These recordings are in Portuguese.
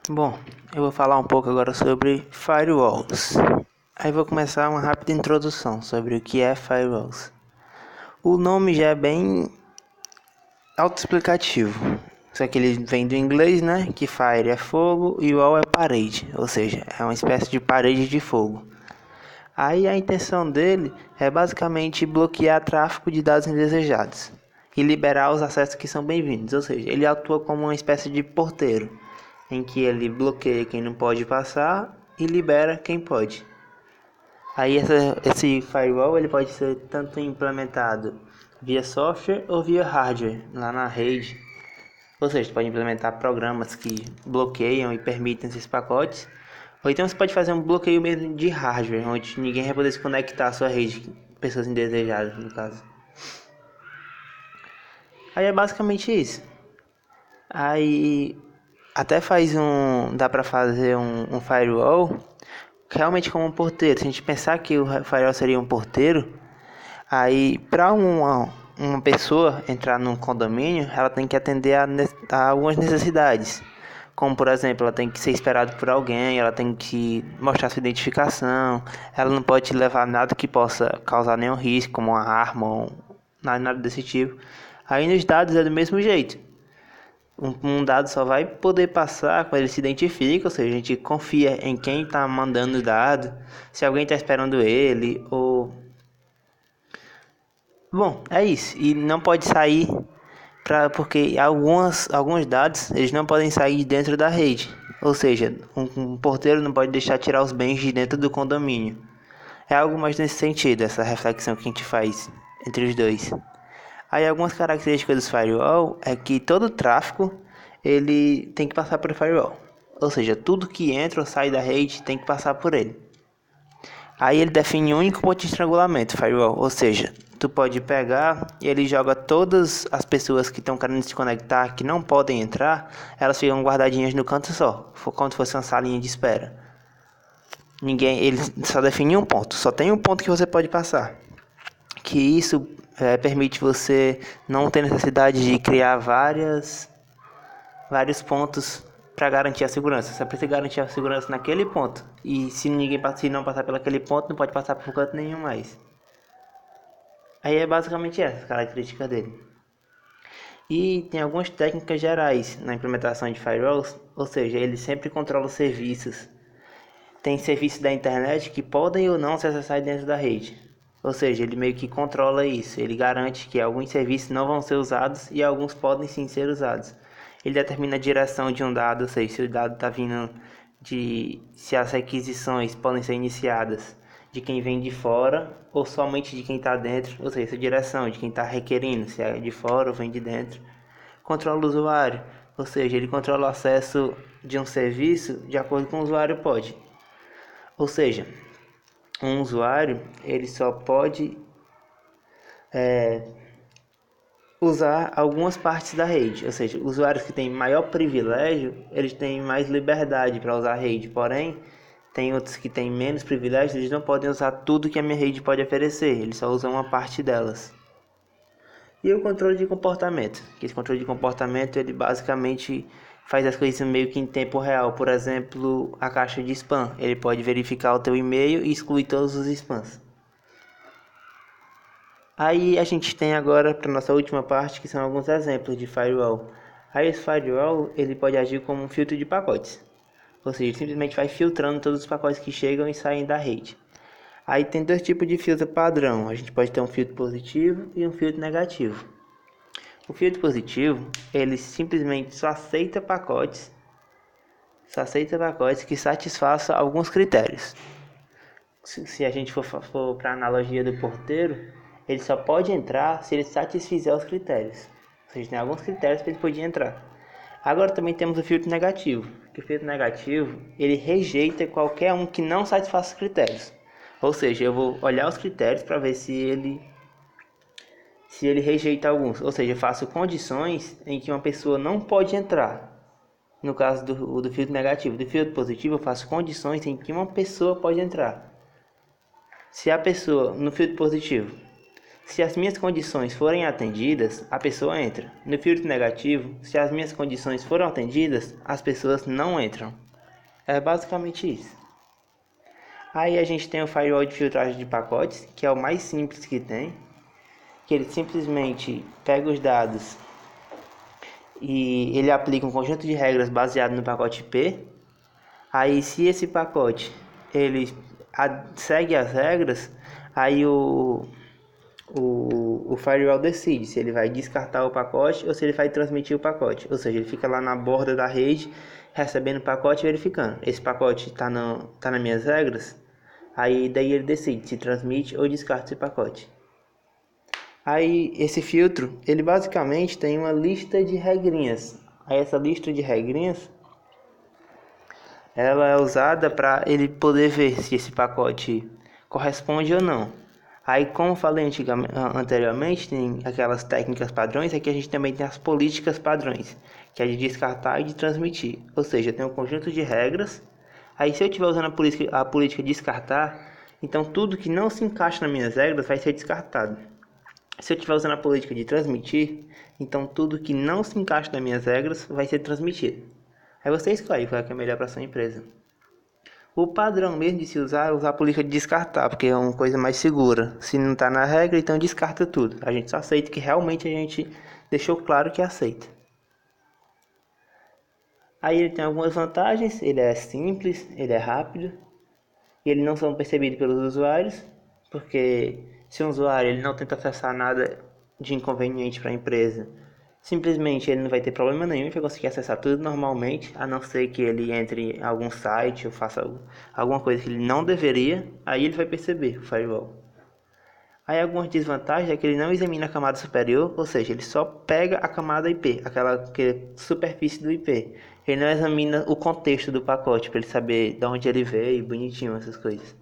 Bom, eu vou falar um pouco agora sobre firewalls. Aí vou começar uma rápida introdução sobre o que é firewalls. O nome já é bem autoexplicativo. Só que ele vem do inglês, né? Que fire é fogo e wall é parede, ou seja, é uma espécie de parede de fogo. Aí a intenção dele é basicamente bloquear tráfego de dados indesejados e liberar os acessos que são bem-vindos, ou seja, ele atua como uma espécie de porteiro, em que ele bloqueia quem não pode passar e libera quem pode. Aí esse firewall ele pode ser tanto implementado via software ou via hardware, lá na rede. Ou seja, você pode implementar programas que bloqueiam e permitem esses pacotes. Ou então você pode fazer um bloqueio mesmo de hardware, onde ninguém vai poder se conectar à sua rede, pessoas indesejadas no caso. Aí é basicamente isso. Aí até dá para fazer um firewall realmente como um porteiro. Se a gente pensar que o firewall seria um porteiro, aí para uma pessoa entrar num condomínio, ela tem que atender a algumas necessidades. Como, por exemplo, ela tem que ser esperada por alguém, ela tem que mostrar sua identificação, ela não pode levar nada que possa causar nenhum risco, como uma arma ou nada desse tipo. Aí nos dados é do mesmo jeito. Um dado só vai poder passar quando ele se identifica, ou seja, a gente confia em quem está mandando o dado, se alguém está esperando ele, ou... Bom, é isso. E não pode sair, porque alguns dados eles não podem sair dentro da rede. Ou seja, um porteiro não pode deixar tirar os bens de dentro do condomínio. É algo mais nesse sentido, essa reflexão que a gente faz entre os dois. Aí algumas características dos firewall é que todo tráfego ele tem que passar por firewall. Ou seja, tudo que entra ou sai da rede tem que passar por ele. Aí ele define um único ponto de estrangulamento, firewall. Ou seja, tu pode pegar e ele joga todas as pessoas que estão querendo se conectar, que não podem entrar, elas ficam guardadinhas no canto só, como se fosse uma salinha de espera. Ele só define um ponto, só tem um ponto que você pode passar. Que isso permite você não ter necessidade de criar vários pontos para garantir a segurança. Você precisa garantir a segurança naquele ponto. E se não passar pelaquele ponto, não pode passar por canto nenhum mais. Aí é basicamente essa a característica dele. E tem algumas técnicas gerais na implementação de firewalls, ou seja, ele sempre controla os serviços. Tem serviços da internet que podem ou não ser acessados dentro da rede. Ou seja, ele meio que controla isso. Ele garante que alguns serviços não vão ser usados e alguns podem sim ser usados. Ele determina a direção de um dado, ou seja, se o dado está vindo se as requisições podem ser iniciadas de quem vem de fora ou somente de quem está dentro, ou seja, a direção de quem está requerindo, se é de fora ou vem de dentro. Controla o usuário, ou seja, ele controla o acesso de um serviço de acordo com o usuário pode. Ou seja, um usuário ele só pode usar algumas partes da rede, ou seja, usuários que têm maior privilégio, eles têm mais liberdade para usar a rede, porém, tem outros que têm menos privilégio, eles não podem usar tudo que a minha rede pode oferecer, eles só usam uma parte delas. E o controle de comportamento, que esse controle de comportamento, ele basicamente faz as coisas meio que em tempo real, por exemplo, a caixa de spam, ele pode verificar o teu e-mail e excluir todos os spams. Aí a gente tem agora para nossa última parte que são alguns exemplos de firewall. Aí esse firewall ele pode agir como um filtro de pacotes, ou seja, ele simplesmente vai filtrando todos os pacotes que chegam e saem da rede. Aí tem dois tipos de filtro padrão, a gente pode ter um filtro positivo e um filtro negativo. O filtro positivo ele simplesmente só aceita pacotes que satisfaçam alguns critérios. Se a gente for para a analogia do porteiro, ele só pode entrar se ele satisfizer os critérios. Ou seja, tem alguns critérios para ele poder entrar. Agora também temos o filtro negativo. Que o filtro negativo, ele rejeita qualquer um que não satisfaça os critérios. Ou seja, eu vou olhar os critérios para ver se ele rejeita alguns. Ou seja, eu faço condições em que uma pessoa não pode entrar. No caso do filtro negativo. Do filtro positivo, eu faço condições em que uma pessoa pode entrar. Se a pessoa, no filtro positivo, Se as minhas condições forem atendidas, a pessoa entra. No filtro negativo, se as minhas condições foram atendidas, as pessoas não entram. É basicamente isso. Aí a gente tem o firewall de filtragem de pacotes, que é o mais simples que tem, que ele simplesmente pega os dados e ele aplica um conjunto de regras baseado no pacote IP. Aí se esse pacote ele segue as regras, aí o firewall decide se ele vai descartar o pacote ou se ele vai transmitir o pacote. Ou seja, ele fica lá na borda da rede recebendo o pacote e verificando. Esse pacote está nas minhas regras? Aí daí ele decide se transmite ou descarta esse pacote. Aí esse filtro, ele basicamente tem uma lista de regrinhas. Aí essa lista de regrinhas, ela é usada para ele poder ver se esse pacote corresponde ou não. Aí, como falei anteriormente, tem aquelas técnicas padrões, aqui a gente também tem as políticas padrões, que é de descartar e de transmitir. Ou seja, tem um conjunto de regras. Aí se eu estiver usando a política descartar, então tudo que não se encaixa nas minhas regras vai ser descartado. Se eu estiver usando a política de transmitir, então tudo que não se encaixa nas minhas regras vai ser transmitido. Aí você escolhe qual é que é melhor para sua empresa. O padrão mesmo de se usar é usar a política de descartar, porque é uma coisa mais segura. Se não está na regra, então descarta tudo. A gente só aceita que realmente a gente deixou claro que aceita. Aí ele tem algumas vantagens, ele é simples, ele é rápido, e ele não são percebidos pelos usuários, porque se um usuário ele não tenta acessar nada de inconveniente para a empresa, simplesmente ele não vai ter problema nenhum, ele vai conseguir acessar tudo normalmente, a não ser que ele entre em algum site ou faça alguma coisa que ele não deveria, aí ele vai perceber o firewall. Aí algumas desvantagens é que ele não examina a camada superior, ou seja, ele só pega a camada IP, aquela superfície do IP. Ele não examina o contexto do pacote para ele saber de onde ele veio, bonitinho, essas coisas.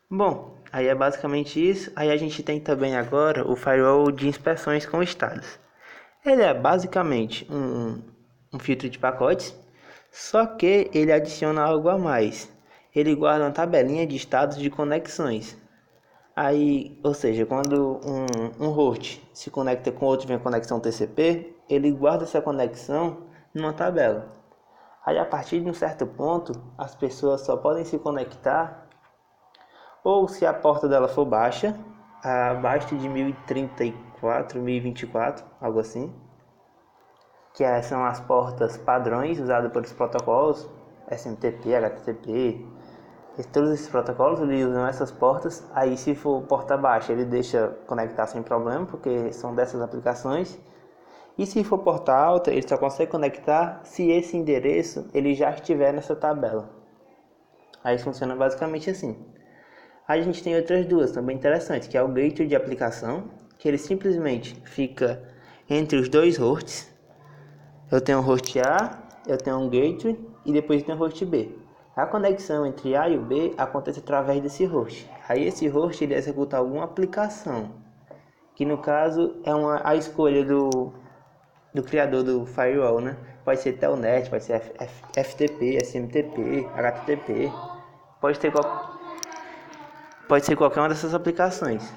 Bom, aí é basicamente isso. Aí a gente tem também agora o firewall de inspeções com estados. Ele é basicamente um filtro de pacotes, só que ele adiciona algo a mais. Ele guarda uma tabelinha de estados de conexões. Aí, ou seja, quando um host se conecta com outro via conexão TCP, ele guarda essa conexão numa tabela. Aí a partir de um certo ponto, as pessoas só podem se conectar ou se a porta dela for baixa, abaixo de 1034, 1024, algo assim, que são as portas padrões usadas pelos protocolos SMTP, HTTP. Todos esses protocolos eles usam essas portas. Aí se for porta baixa ele deixa conectar sem problema, porque são dessas aplicações. E se for porta alta ele só consegue conectar se esse endereço ele já estiver nessa tabela. Aí funciona basicamente assim. Aí a gente tem outras duas também interessantes, que é o gateway de aplicação, que ele simplesmente fica entre os dois hosts. Eu tenho um host A, eu tenho um gateway e depois eu tenho um host B. A conexão entre A e o B acontece através desse host. Aí esse host ele executa alguma aplicação, que no caso é a escolha do criador do firewall, né? Pode ser Telnet, pode ser FTP, SMTP, HTTP, pode ser qualquer uma dessas aplicações.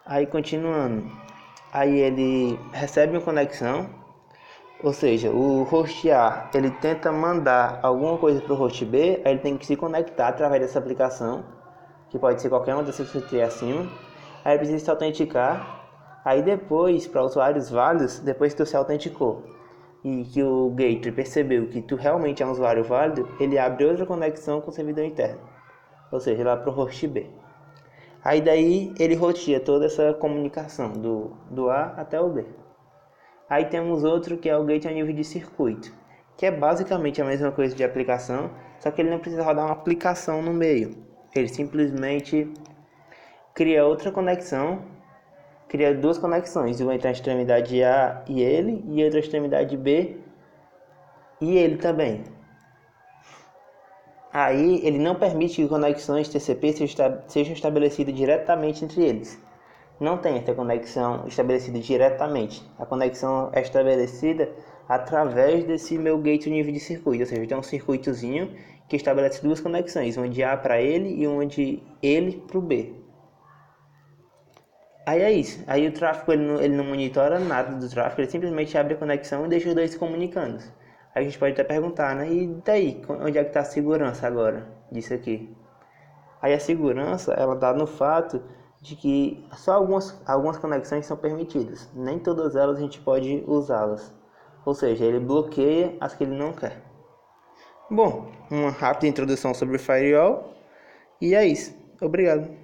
Aí continuando, aí ele recebe uma conexão. Ou seja, o host A ele tenta mandar alguma coisa para o host B, aí ele tem que se conectar através dessa aplicação, que pode ser qualquer uma dessas que eu citei acima. Aí ele precisa se autenticar. Aí depois, para usuários válidos, depois que tu se autenticou e que o gateway percebeu que tu realmente é um usuário válido, ele abre outra conexão com o servidor interno, ou seja, lá para o host B. Aí daí ele roteia toda essa comunicação do A até o B. Aí temos outro que é o gateway a nível de circuito, que é basicamente a mesma coisa de aplicação, só que ele não precisa rodar uma aplicação no meio. Ele simplesmente cria outra conexão, cria duas conexões, uma entre a extremidade A e ele, e outra extremidade B e ele também. Aí ele não permite que conexões TCP sejam estabelecidas diretamente entre eles. Não tem essa conexão estabelecida diretamente. A conexão é estabelecida através desse meu gateway nível de circuito. Ou seja, tem um circuitozinho que estabelece duas conexões, uma de A para ele e uma de ele para o B. Aí é isso. Aí o tráfego ele não monitora nada do tráfego, ele simplesmente abre a conexão e deixa os dois se comunicando. Aí a gente pode até perguntar, né? E daí, onde é que está a segurança agora disso aqui? Aí a segurança, ela dá no fato de que só algumas conexões são permitidas. Nem todas elas a gente pode usá-las. Ou seja, ele bloqueia as que ele não quer. Bom, uma rápida introdução sobre o Firewall. E é isso. Obrigado.